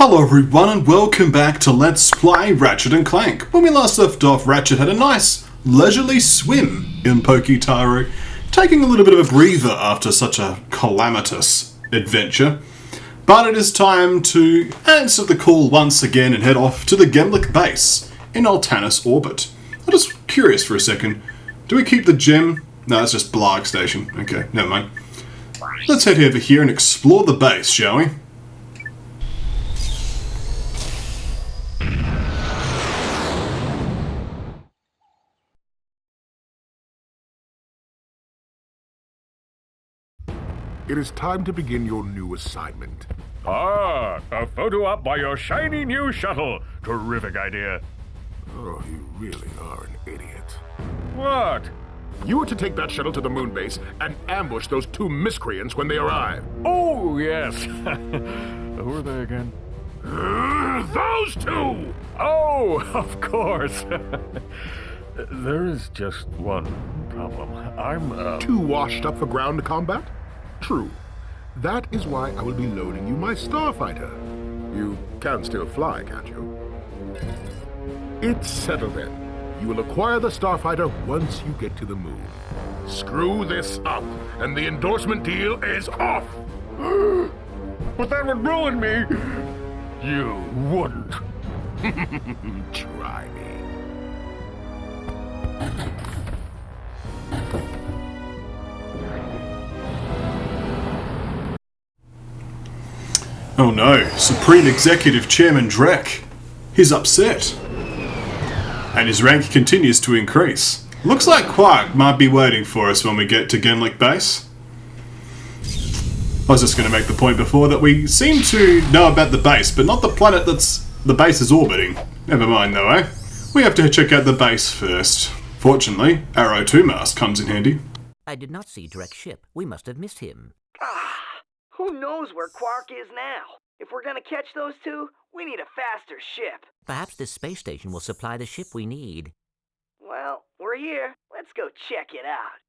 Hello everyone and welcome back to Let's Play Ratchet & Clank. When we last left off, Ratchet had a nice, leisurely swim in Poketaru, taking a little bit of a breather after such a calamitous adventure. But it is time to answer the call once again and head off to the Gemlik Base in Altanis orbit. I'm just curious for a second, do we keep the gem? No, that's just Blarg Station. Okay, never mind. Let's head over here and explore the base, shall we? It is time to begin your new assignment. Ah, a photo op by your shiny new shuttle. Terrific idea. Oh, you really are an idiot. What? You are to take that shuttle to the moon base and ambush those two miscreants when they arrive. Oh, yes. Who are they again? Those two! Oh, of course. There is just one problem. I'm, Too washed up for ground combat? True. That is why I will be loading you my starfighter. You can still fly, can't you? It's settled then. You will acquire the starfighter once you get to the moon. Screw this up, and the endorsement deal is off! But that would ruin me. You wouldn't. Try me. Oh no, Supreme Executive Chairman Drek. He's upset. And his rank continues to increase. Looks like Quark might be waiting for us when we get to Gemlik Base. I was just going to make the point before that we seem to know about the base, but not the planet the base is orbiting. Never mind though, eh? We have to check out the base first. Fortunately, Arrow 2 Mast comes in handy. I did not see Drek's ship. We must have missed him. Who knows where Quark is now? If we're gonna catch those two, we need a faster ship. Perhaps this space station will supply the ship we need. Well, we're here. Let's go check it out.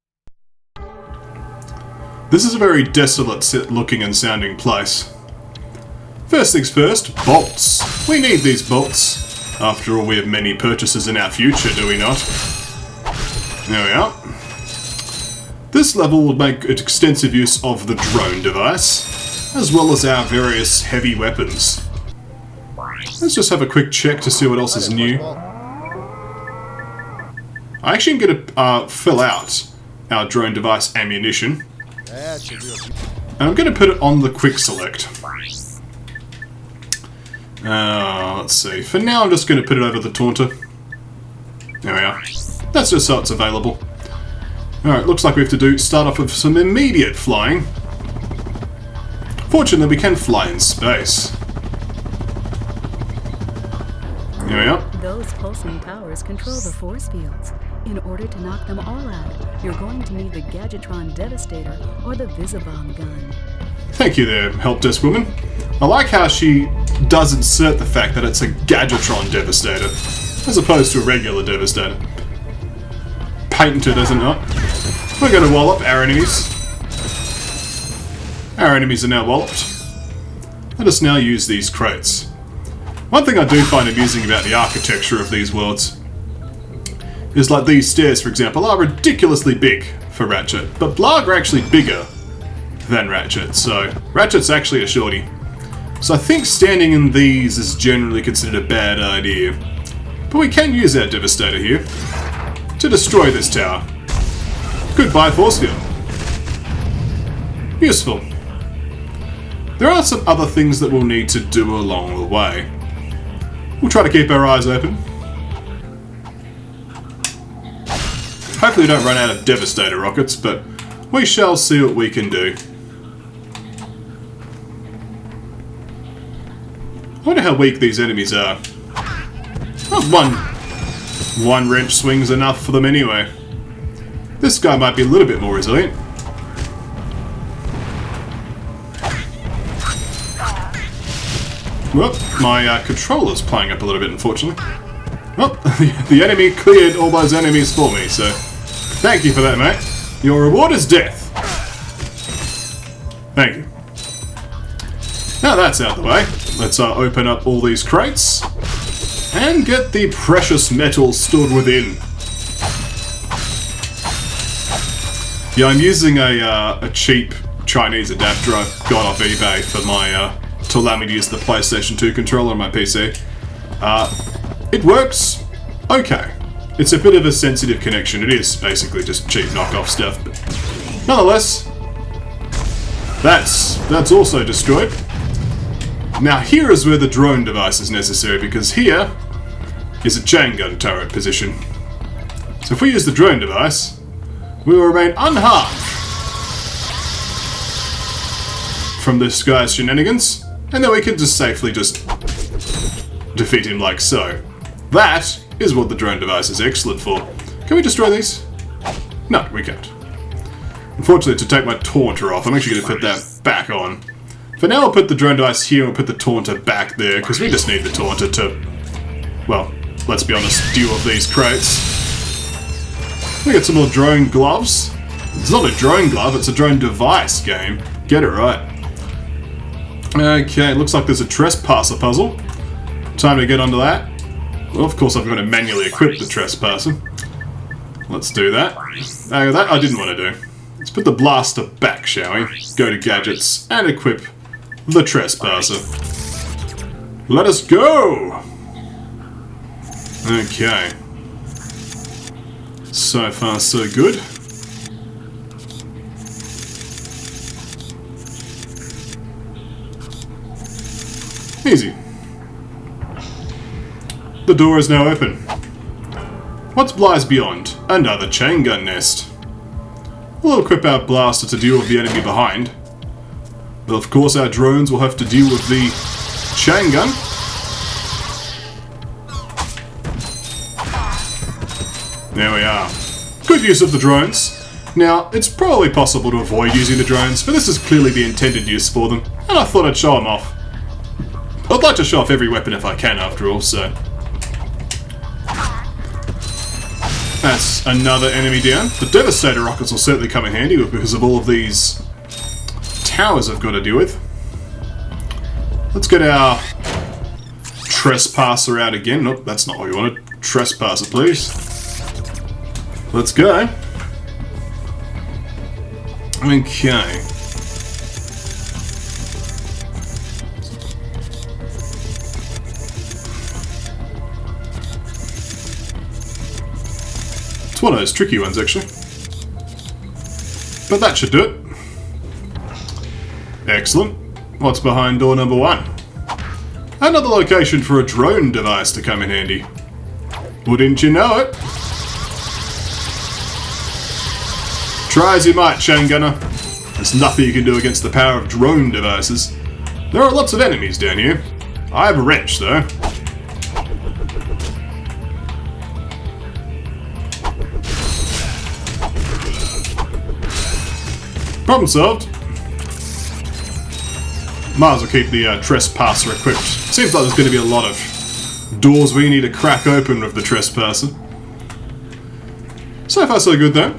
This is a very desolate looking and sounding place. First things first, bolts. We need these bolts. After all, we have many purchases in our future, do we not? There we are. This level will make extensive use of the drone device, as well as our various heavy weapons. Let's just have a quick check to see what else is new. I actually am going to fill out our drone device ammunition. And I'm going to put it on the quick select. Let's see. For now I'm just going to put it over the taunter. There we are. That's just so it's available. Alright, looks like we have to start off with some immediate flying. Fortunately, we can fly in space. Here we are. Those pulsing towers control the force fields. In order to knock them all out, you're going to need the Gadgetron Devastator or the Visibomb gun. Thank you there, Help Desk Woman. I like how she does insert the fact that it's a Gadgetron Devastator, as opposed to a regular Devastator. Patented, isn't it? We're going to wallop our enemies. Our enemies are now walloped. Let us now use these crates. One thing I do find amusing about the architecture of these worlds is like these stairs, for example, are ridiculously big for Ratchet, but Blarg are actually bigger than Ratchet, so Ratchet's actually a shorty. So I think standing in these is generally considered a bad idea. But we can use our Devastator here to destroy this tower. Goodbye, force field. Useful. There are some other things that we'll need to do along the way. We'll try to keep our eyes open. Hopefully we don't run out of Devastator rockets, but we shall see what we can do. I wonder how weak these enemies are. Oh, one wrench swing's enough for them anyway. This guy might be a little bit more resilient. Well, my controller's playing up a little bit, unfortunately. Well, the enemy cleared all those enemies for me, so thank you for that, mate. Your reward is death. Thank you. Now that's out of the way. Let's open up all these crates and get the precious metal stored within. Yeah, I'm using a cheap Chinese adapter I got off eBay for my to allow me to use the PlayStation 2 controller on my PC. It works okay. It's a bit of a sensitive connection. It is basically just cheap knockoff stuff, but nonetheless, that's also destroyed. Now here is where the drone device is necessary, because here is a chain gun turret position. So if we use the drone device, we will remain unharmed from this guy's shenanigans, and then we can just safely just defeat him like so. That is what the drone device is excellent for. Can we destroy these? No, we can't. Unfortunately, to take my taunter off, I'm actually going to put that back on. For now, I'll put the drone device here and we'll put the taunter back there, because we just need the taunter to, well, let's be honest, deal with these crates. We get some more drone gloves. It's not a drone glove, it's a drone device game. Get it right. Okay, looks like there's a Trespasser puzzle. Time to get onto that. Well, of course I've got to manually equip the Trespasser. Let's do that. That I didn't want to do. Let's put the blaster back, shall we? Go to gadgets and equip the Trespasser. Let us go! Okay. So far, so good. Easy. The door is now open. What lies beyond? Another chain gun nest. We'll equip our blaster to deal with the enemy behind. But of course our drones will have to deal with the chain gun. There we are. Good use of the drones. Now, it's probably possible to avoid using the drones, but this is clearly the intended use for them, and I thought I'd show them off. I'd like to show off every weapon if I can, after all, so... That's another enemy down. The Devastator rockets will certainly come in handy because of all of these towers I've got to deal with. Let's get our Trespasser out again. Nope, that's not what we wanted. Trespasser, please. Let's go. Okay. It's one of those tricky ones, actually. But that should do it. Excellent. What's behind door number 1? Another location for a drone device to come in handy. Wouldn't you know it? Try as you might, chain gunner. There's nothing you can do against the power of drone devices. There are lots of enemies down here. I have a wrench, though. Problem solved. Might as well keep the Trespasser equipped. Seems like there's going to be a lot of doors we need to crack open with the Trespasser. So far so good though.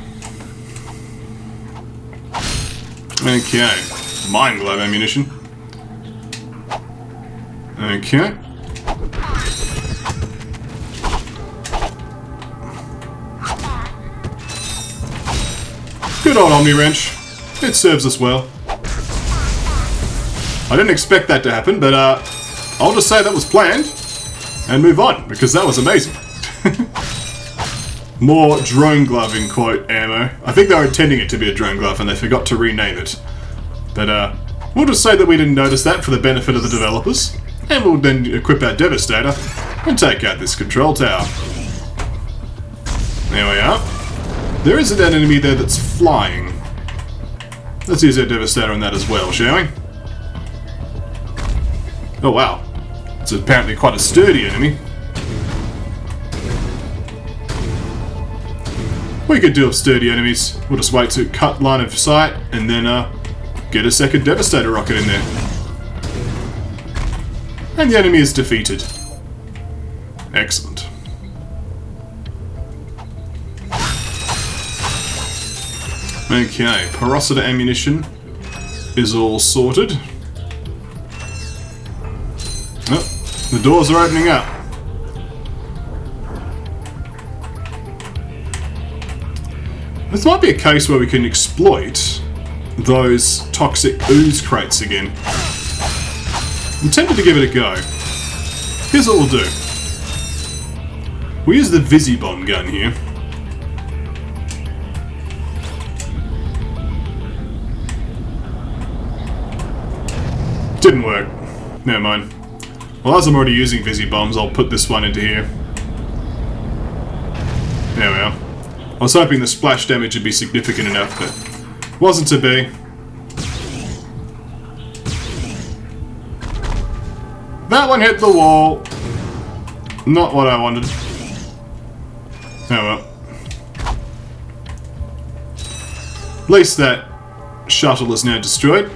Okay. Mine glove ammunition. Okay. Good old Omni Wrench. It serves us well. I didn't expect that to happen, but I'll just say that was planned and move on, because that was amazing. More drone glove in quote ammo. I think they were intending it to be a drone glove and they forgot to rename it. But we'll just say that we didn't notice that for the benefit of the developers, and we'll then equip our Devastator and take out this control tower. There we are. There is an enemy there that's flying. Let's use our Devastator on that as well, shall we? Oh wow, it's apparently quite a sturdy enemy. We could deal with sturdy enemies. We'll just wait to cut line of sight and then get a second Devastator rocket in there. And the enemy is defeated. Excellent. Okay, Parosita ammunition is all sorted. The doors are opening up. This might be a case where we can exploit those toxic ooze crates again. I'm tempted to give it a go. Here's what we'll do. We'll use the Visibomb gun here. Didn't work. Never mind. Well, as I'm already using Visibombs, I'll put this one into here. There we are. I was hoping the splash damage would be significant enough, but wasn't to be. That one hit the wall. Not what I wanted. Oh well. At least that shuttle is now destroyed.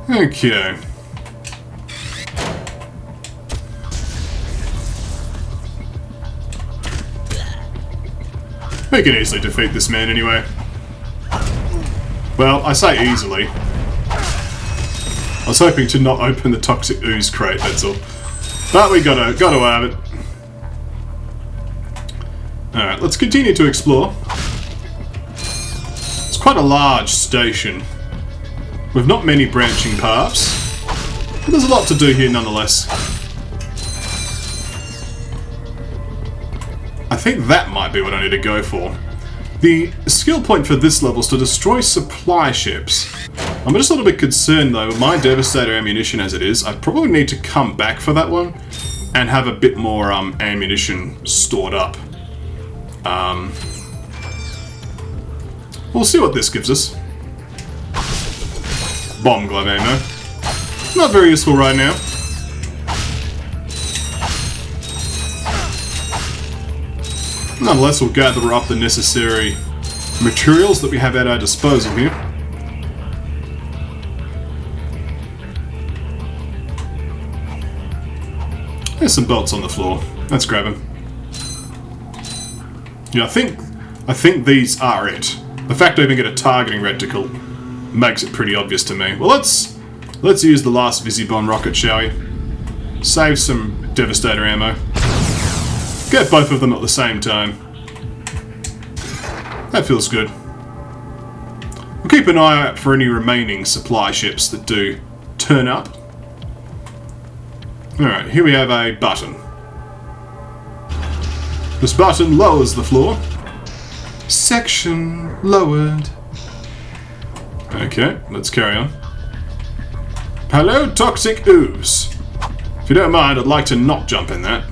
Okay. We can easily defeat this man anyway. Well, I say easily. I was hoping to not open the toxic ooze crate, that's all. But we gotta have it. Alright, let's continue to explore. It's quite a large station, with not many branching paths, but there's a lot to do here nonetheless. I think that might be what I need to go for. The skill point for this level is to destroy supply ships. I'm just a little bit concerned though, with my Devastator ammunition as it is, I probably need to come back for that one and have a bit more ammunition stored up. We'll see what this gives us. Bomb glove ammo. Not very useful right now. Nonetheless, we'll gather up the necessary materials that we have at our disposal here. There's some bolts on the floor. Let's grab them. Yeah, I think these are it. The fact I even get a targeting reticle makes it pretty obvious to me. Well, let's use the last Visibomb rocket, shall we? Save some Devastator ammo. Get both of them at the same time. That feels good. We'll keep an eye out for any remaining supply ships that do turn up. Alright, here we have a button. This button lowers the floor. Section lowered. Okay, let's carry on. Hello, toxic ooze. If you don't mind, I'd like to not jump in that.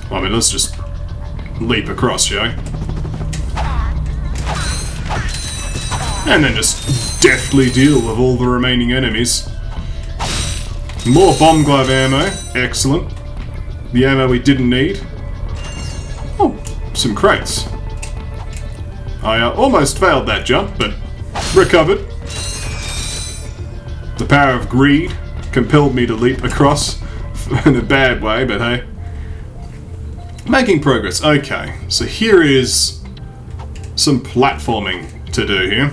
I mean, let's just leap across, shall we? And then just deftly deal with all the remaining enemies. More bomb glove ammo. Excellent. The ammo we didn't need. Oh, some crates. I almost failed that jump, but recovered. The power of greed compelled me to leap across in a bad way, but hey. Making progress. Okay, so here is some platforming to do here.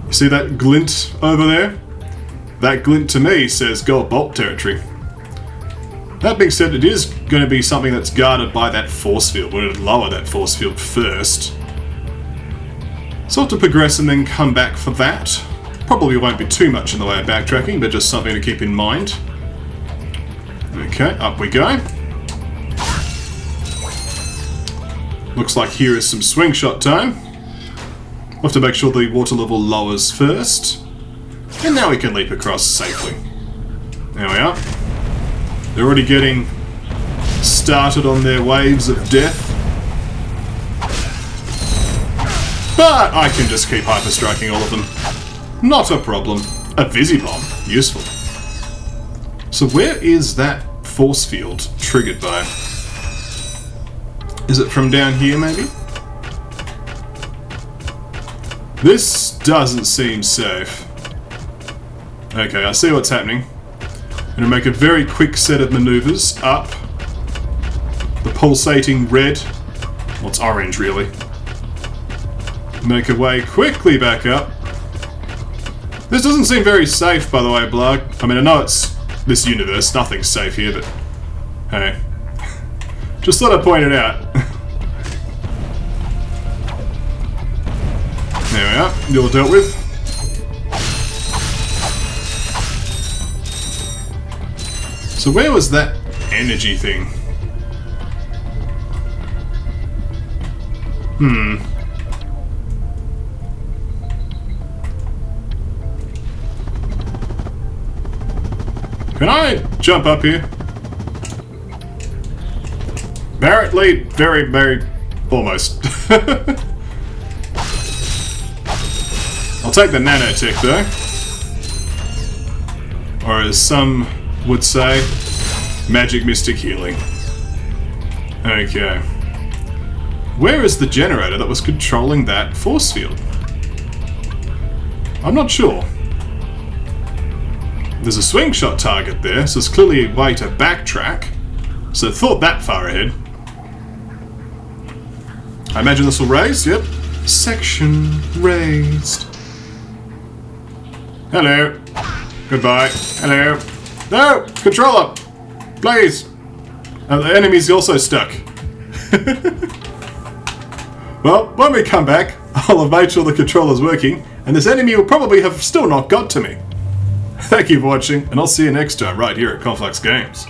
You see that glint over there? That glint to me says gold bolt territory. That being said, it is going to be something that's guarded by that force field. We're going to lower that force field first. So I'll have to progress and then come back for that. Probably won't be too much in the way of backtracking, but just something to keep in mind. Okay, up we go. Looks like here is some swing shot time. We'll have to make sure the water level lowers first. And now we can leap across safely. There we are. They're already getting started on their waves of death. But I can just keep hyper-striking all of them. Not a problem. A Visibomb. Useful. So where is that force field triggered by? Is it from down here, maybe? This doesn't seem safe. Okay, I see what's happening. I'm going to make a very quick set of maneuvers up. The pulsating red Well, it's orange, really. Make our way quickly back up. This doesn't seem very safe, by the way, Blug. I mean, I know it's this universe, nothing's safe here, but hey. Just thought I'd point it out. There we are, you're dealt with. So where was that energy thing? Can I jump up here? Barrett lead, very, almost. I'll take the nanotech though. Or as some would say, magic mystic healing. Okay. Where is the generator that was controlling that force field? I'm not sure. There's a swing shot target there, so there's clearly a way to backtrack. So thought that far ahead. I imagine this will raise, yep. Section raised. Hello. Goodbye. Hello. No! Controller! Please! The enemy's also stuck. Well, when we come back, I'll have made sure the controller's working, and this enemy will probably have still not got to me. Thank you for watching, and I'll see you next time right here at KonfluxGames.